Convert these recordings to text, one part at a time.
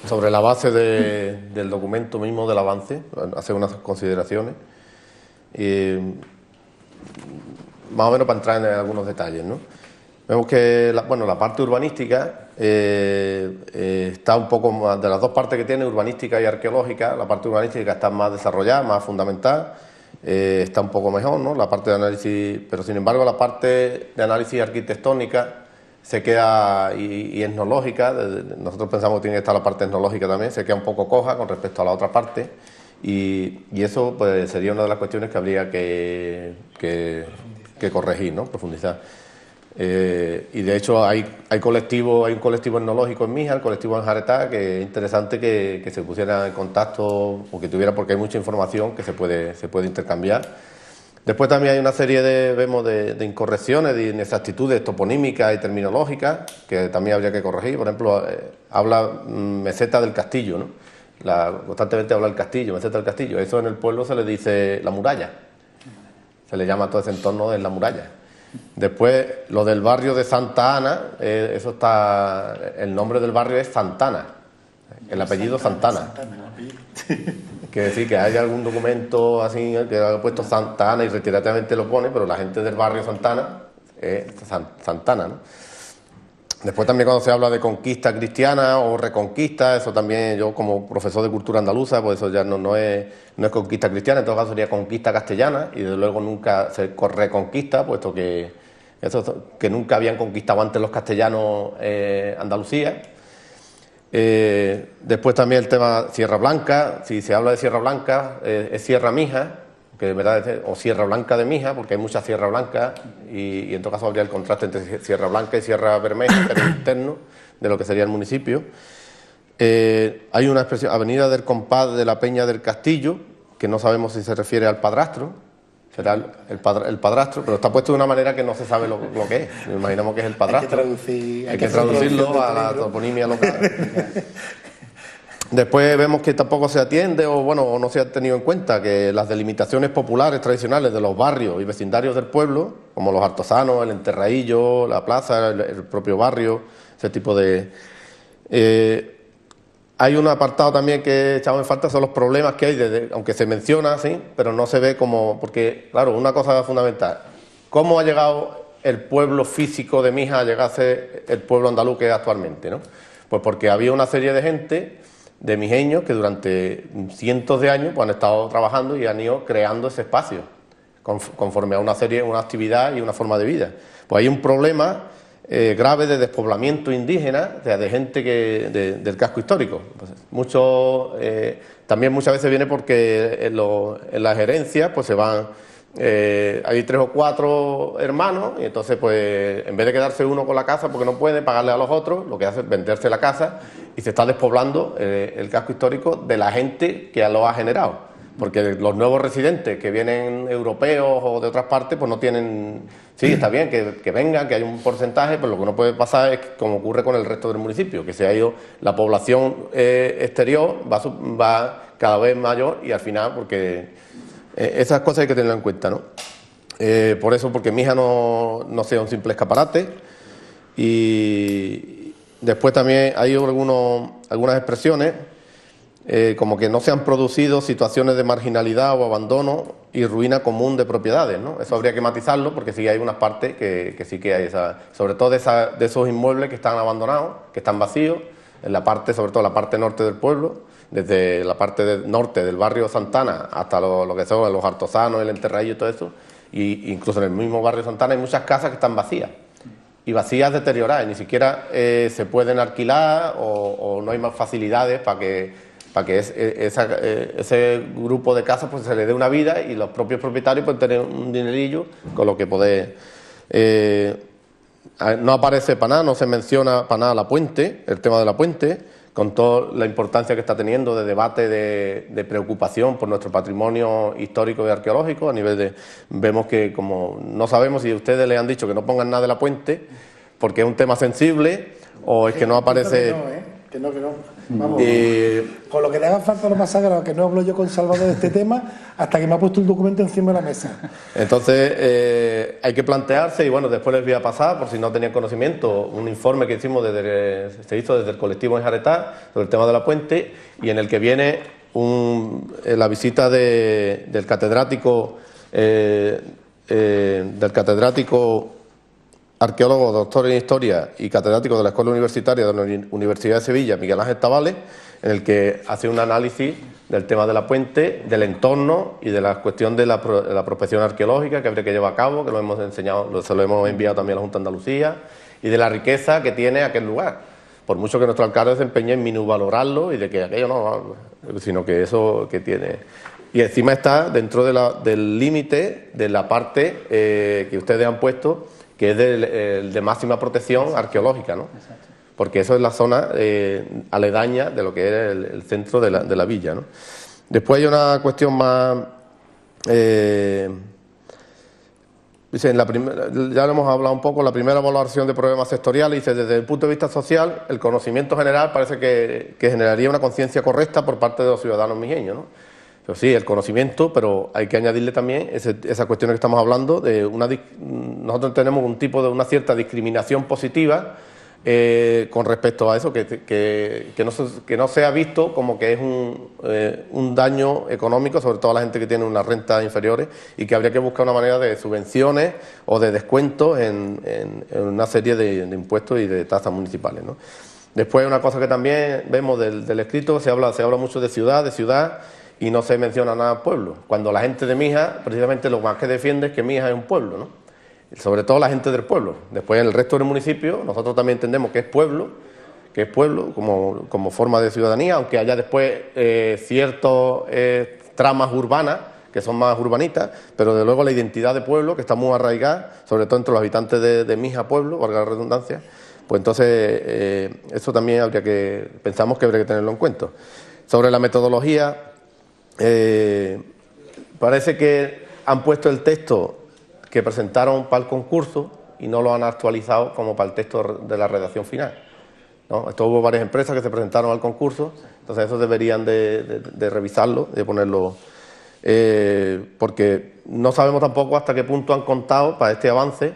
sobre la base del documento mismo del avance, hacer unas consideraciones. Más o menos para entrar en algunos detalles, ¿no? Vemos que la parte urbanística está un poco más, de las dos partes que tiene, urbanística y arqueológica, la parte urbanística está más desarrollada, más fundamental, está un poco mejor, ¿no? La parte de análisis, pero sin embargo la parte de análisis arquitectónica se queda, y etnológica, nosotros pensamos que tiene que estar la parte etnológica también, se queda un poco coja con respecto a la otra parte, y eso pues sería una de las cuestiones que habría que corregir, ¿no? Profundizar. Y de hecho hay un colectivo etnológico en Mija, el colectivo en Jaretá, que es interesante que se pusiera en contacto porque hay mucha información que se puede intercambiar. Después también hay una serie de incorrecciones, de inexactitudes toponímicas y terminológicas que también habría que corregir. Por ejemplo, habla meseta del castillo, ¿no? Constantemente habla el castillo, meseta del castillo. Eso en el pueblo se le dice la muralla. Se le llama a todo ese entorno de la muralla. Después, lo del barrio de Santa Ana, eso está, el nombre del barrio es Santana, el apellido Santana. Quiere decir que hay algún documento así que ha puesto Santa Ana y reiteradamente lo pone, pero la gente del barrio Santana es Santana, ¿no? Después también cuando se habla de conquista cristiana o reconquista, eso también yo como profesor de cultura andaluza, pues eso ya no es conquista cristiana, en todo caso sería conquista castellana, y desde luego nunca se reconquista, puesto que nunca habían conquistado antes los castellanos Andalucía. Después también el tema Sierra Blanca, si se habla de Sierra Blanca, es Sierra Mija, que de verdad o Sierra Blanca de Mija, porque hay mucha Sierra Blanca, y en todo caso habría el contraste entre Sierra Blanca y Sierra Bermeja, que es el interno de lo que sería el municipio. Hay una expresión, Avenida del Compás de la Peña del Castillo, que no sabemos si se refiere al padrastro, será el padrastro, pero está puesto de una manera que no se sabe lo que es. Imaginamos que es el padrastro. Hay que traducirlo a la toponimia local. Después vemos que tampoco se atiende o no se ha tenido en cuenta que las delimitaciones populares tradicionales de los barrios y vecindarios del pueblo, como los Artosanos, el Enterradillo, la plaza, el propio barrio, ese tipo de... hay un apartado también que echamos en falta, son los problemas que hay, aunque se menciona así, pero no se ve como... Porque, claro, una cosa fundamental, ¿cómo ha llegado el pueblo físico de Mija a llegar a ser el pueblo andaluz que es actualmente, ¿no? Pues porque había una serie de gente, de mijeños, que durante cientos de años pues, han estado trabajando y han ido creando ese espacio, conforme a una actividad y una forma de vida. Pues hay un problema grave de despoblamiento indígena, de gente del casco histórico. Pues, también muchas veces viene porque en las herencias pues se van... hay 3 o 4 hermanos y entonces pues en vez de quedarse uno con la casa porque no puede pagarle a los otros, lo que hace es venderse la casa y se está despoblando el casco histórico de la gente que lo ha generado, porque los nuevos residentes que vienen europeos o de otras partes pues no tienen... Sí, está bien que vengan, que hay un porcentaje, pero lo que no puede pasar es como ocurre con el resto del municipio, que se ha ido la población exterior va cada vez mayor y al final porque... esas cosas hay que tenerlas en cuenta, ¿no? Por eso, porque Mija no sea un simple escaparate. Y después también hay algunas expresiones como que no se han producido situaciones de marginalidad o abandono y ruina común de propiedades, ¿no? Eso habría que matizarlo porque sí hay unas partes que sí que hay, sobre todo de esos inmuebles que están abandonados, que están vacíos, en la parte, sobre todo la parte norte del pueblo, desde la parte norte del barrio Santana hasta lo que son los Artosanos, el Enterradillo y todo eso, y incluso en el mismo barrio Santana hay muchas casas que están vacías, y vacías deterioradas, y ni siquiera se pueden alquilar o no hay más facilidades para que ese grupo de casas pues se le dé una vida y los propios propietarios pueden tener un dinerillo con lo que poder... no aparece para nada, no se menciona para nada la puente, el tema de la puente, con toda la importancia que está teniendo de debate, de preocupación por nuestro patrimonio histórico y arqueológico. A nivel de... Vemos que como no sabemos si ustedes le han dicho que no pongan nada de la puente, porque es un tema sensible, o es que no aparece... Que no. Vamos, con lo que le haga falta a lo más sagrado, que no hablo yo con Salvador de este tema, hasta que me ha puesto el documento encima de la mesa. Entonces, hay que plantearse, y bueno, después les voy a pasar, por si no tenían conocimiento, un informe que hicimos se hizo desde el colectivo en Jaretá sobre el tema de la puente, y en el que viene la visita del catedrático arqueólogo, doctor en Historia y catedrático de la Escuela Universitaria de la Universidad de Sevilla, Miguel Ángel Tabales, en el que hace un análisis del tema de la puente, del entorno y de la cuestión de la prospección arqueológica que habría que llevar a cabo, que lo hemos enseñado, se lo hemos enviado también a la Junta de Andalucía, y de la riqueza que tiene aquel lugar. Por mucho que nuestro alcalde se empeñe en minusvalorarlo y de que aquello no, sino que eso que tiene. Y encima está dentro del límite de la parte que ustedes han puesto, que es de máxima protección arqueológica, ¿no? Exacto. Porque eso es la zona aledaña de lo que es el centro de la villa, ¿no? Después hay una cuestión más... dice, ya lo hemos hablado un poco, la primera valoración de problemas sectoriales, dice, desde el punto de vista social, el conocimiento general parece que generaría una conciencia correcta por parte de los ciudadanos mijeños, ¿no? Pero sí, el conocimiento, pero hay que añadirle también esa cuestión que estamos hablando, nosotros tenemos una cierta discriminación positiva con respecto a eso, que no sea visto como que es un daño económico, sobre todo a la gente que tiene unas rentas inferiores, y que habría que buscar una manera de subvenciones o de descuentos en una serie de impuestos y de tasas municipales, ¿no? Después, una cosa que también vemos del escrito, se habla mucho de ciudad, y no se menciona nada pueblo, cuando la gente de Mija, precisamente lo más que defiende es que Mija es un pueblo, ¿no? Sobre todo la gente del pueblo. Después, en el resto del municipio, nosotros también entendemos que es pueblo como forma de ciudadanía, aunque haya después ciertos tramas urbanas, que son más urbanitas, pero de luego la identidad de pueblo, que está muy arraigada, sobre todo entre los habitantes de Mija pueblo, valga la redundancia, pues entonces eso también pensamos que habría que tenerlo en cuenta. Sobre la metodología, parece que han puesto el texto que presentaron para el concurso y no lo han actualizado como para el texto de la redacción final, ¿no? Esto hubo varias empresas que se presentaron al concurso, entonces eso deberían de revisarlo, de ponerlo, porque no sabemos tampoco hasta qué punto han contado para este avance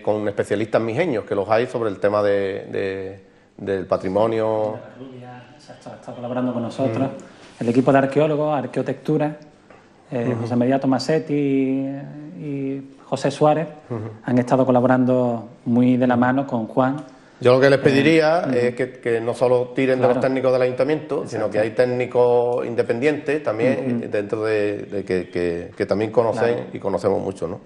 con especialistas mijeños, que los hay sobre el tema del patrimonio. Está colaborando con nosotros. El equipo de arqueólogos, Arqueotectura, José María Tomasetti y José Suárez han estado colaborando muy de la mano con Juan. Yo lo que les pediría es que no solo tiren de los técnicos del ayuntamiento, sino que hay técnicos independientes también dentro de que también conocen y conocemos mucho, ¿no?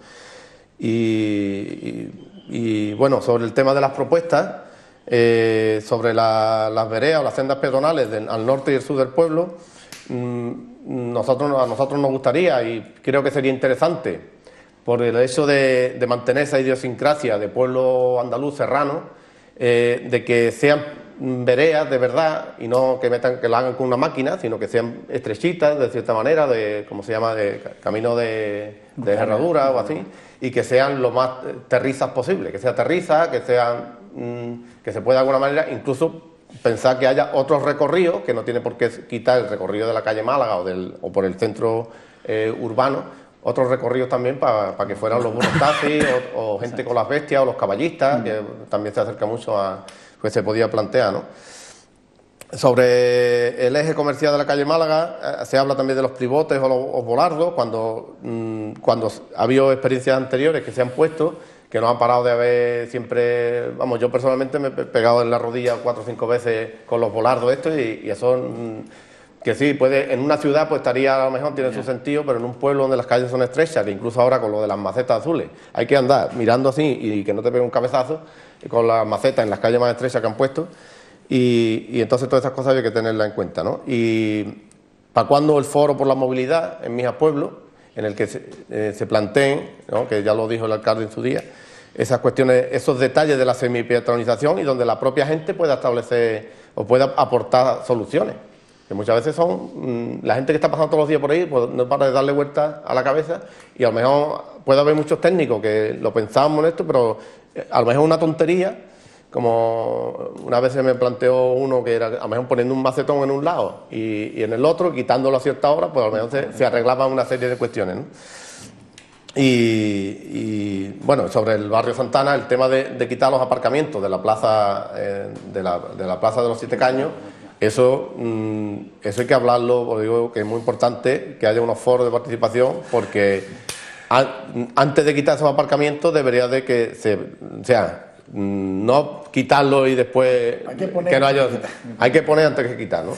Y bueno, sobre el tema de las propuestas, sobre las veredas o las sendas peatonales al norte y el sur del pueblo, a nosotros nos gustaría, y creo que sería interesante, por el hecho de mantener esa idiosincrasia de pueblo andaluz serrano, de que sean veredas de verdad y no que lo hagan con una máquina, sino que sean estrechitas de cierta manera, como se llama, de camino de herradura o así, y que sean lo más terrizas posible, que sea terriza, que se pueda de alguna manera incluso pensar que haya otros recorridos, que no tiene por qué quitar el recorrido de la calle Málaga o por el centro urbano, otros recorridos también para que fueran los buenos taxis o gente con las bestias o los caballistas, que también se acerca mucho a, pues se podía plantear, ¿no? Sobre el eje comercial de la calle Málaga, se habla también de los pivotes o los volardos, cuando ha habido experiencias anteriores que se han puesto, que no han parado de haber siempre, vamos, yo personalmente me he pegado en la rodilla 4 o 5 veces con los volardos estos y eso, que sí, en una ciudad pues estaría, a lo mejor tiene su sentido, pero en un pueblo donde las calles son estrechas, que incluso ahora con lo de las macetas azules, hay que andar mirando así y que no te pegue un cabezazo con las macetas en las calles más estrechas que han puesto, y entonces todas esas cosas hay que tenerlas en cuenta, ¿no? Y ¿para cuándo el foro por la movilidad en Mija Pueblo, en el que se planteen, ¿no?, que ya lo dijo el alcalde en su día, esas cuestiones, esos detalles de la semipeatronización y donde la propia gente pueda establecer o pueda aportar soluciones? Que muchas veces son la gente que está pasando todos los días por ahí, pues no para de darle vueltas a la cabeza, y a lo mejor puede haber muchos técnicos que lo pensamos en esto, pero a lo mejor es una tontería, como una vez se me planteó uno que era a lo mejor poniendo un macetón en un lado y en el otro, quitándolo a cierta hora, pues a lo mejor se arreglaban una serie de cuestiones, ¿no? Y bueno, sobre el barrio Santana, el tema de quitar los aparcamientos de la plaza de la plaza de los Siete Caños, eso hay que hablarlo, porque digo que es muy importante que haya unos foros de participación, porque antes de quitar esos aparcamientos debería de que no quitarlo y después Hay que poner que no haya, hay que poner antes que quitar, ¿no?